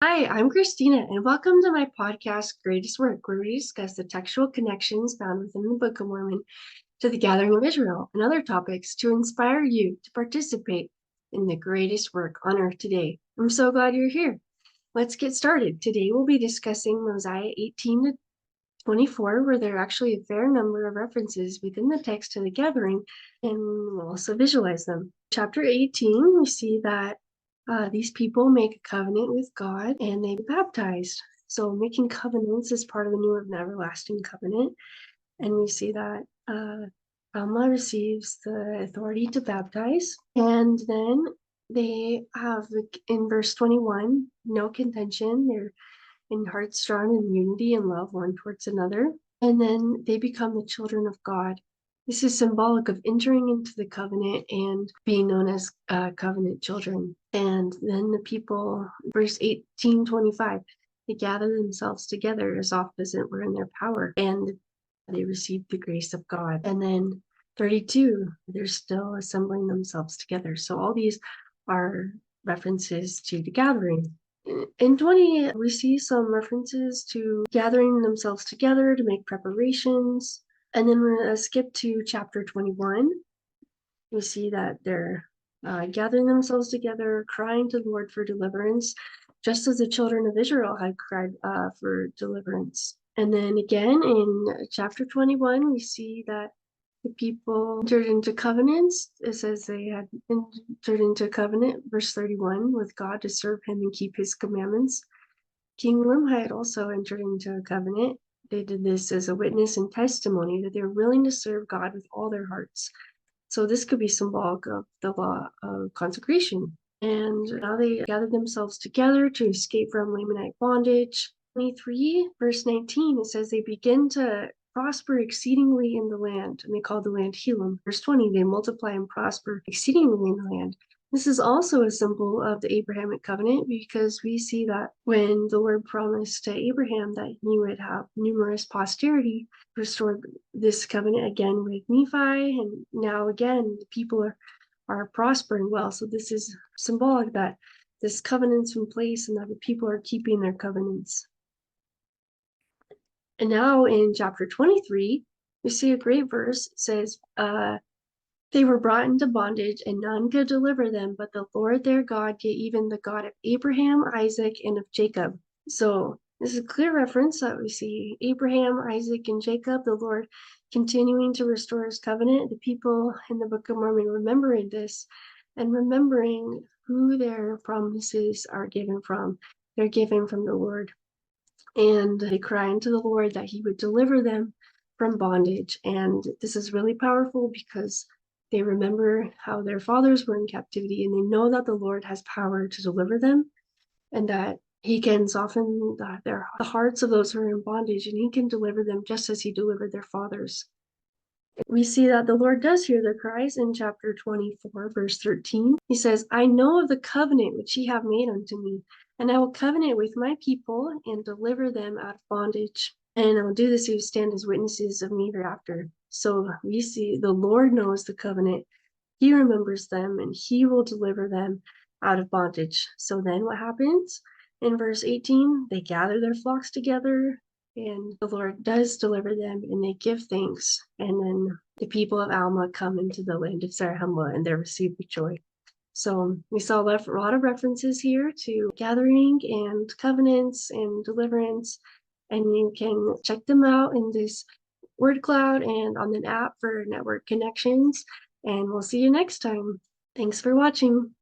Hi, I'm Christina, and welcome to my podcast, Greatest Work, where we discuss the textual connections found within the Book of Mormon to the gathering of Israel and other topics to inspire you to participate in the greatest work on earth today. I'm so glad you're here. Let's get started. Today we'll be discussing Mosiah 18 to 24, where there are actually a fair number of references within the text to the gathering, and we'll also visualize them. Chapter 18, we see that these people make a covenant with God and they get baptized. So making covenants is part of the new and everlasting covenant. And we see that Alma receives the authority to baptize. And then they have, in verse 21, no contention. They're in hearts strong in unity and love one towards another. And then they become the children of God. This is symbolic of entering into the covenant and being known as covenant children. And then the people, verse 18:25, they gather themselves together as oft as it were in their power, and they receive the grace of God. And then 32, they're still assembling themselves together. So all these are references to the gathering. In 20, we see some references to gathering themselves together to make preparations. And then we're going to skip to chapter 21. We see that they're gathering themselves together, crying to the Lord for deliverance, just as the children of Israel had cried for deliverance. And then again in chapter 21, we see that the people entered into covenants. It says they had entered into a covenant, verse 31, with God to serve him and keep his commandments. King Limhi had also entered into a covenant. They did this as a witness and testimony that they're willing to serve God with all their hearts. So this could be symbolic of the law of consecration. And now they gathered themselves together to escape from Lamanite bondage. 23, verse 19, it says they begin to prosper exceedingly in the land, and they call the land Helam. Verse 20, they multiply and prosper exceedingly in the land. This is also a symbol of the Abrahamic covenant because we see that when the Lord promised to Abraham that he would have numerous posterity, restored this covenant again with Nephi, and now again the people are prospering well. So this is symbolic that this covenant's in place and that the people are keeping their covenants. And now in chapter 23, we see a great verse. It says, they were brought into bondage, and none could deliver them, but the Lord their God, yea, even the God of Abraham, Isaac, and of Jacob. So this is a clear reference that we see Abraham, Isaac, and Jacob, the Lord continuing to restore his covenant. The people in the Book of Mormon remembering this and remembering who their promises are given from. They're given from the Lord. And they cry unto the Lord that he would deliver them from bondage. And this is really powerful because they remember how their fathers were in captivity, and they know that the Lord has power to deliver them, and that he can soften the hearts of those who are in bondage, and he can deliver them just as he delivered their fathers. We see that the Lord does hear their cries in chapter 24, verse 13. He says, I know of the covenant which ye have made unto me, and I will covenant with my people and deliver them out of bondage. And I will do this who stand as witnesses of me hereafter. So we see the Lord knows the covenant. He remembers them and he will deliver them out of bondage. So then what happens? In verse 18, they gather their flocks together and the Lord does deliver them and they give thanks. And then the people of Alma come into the land of Zarahemla and they're received with joy. So we saw a lot of references here to gathering and covenants and deliverance, and you can check them out in this word cloud and on the app for network connections. And we'll see you next time. Thanks for watching.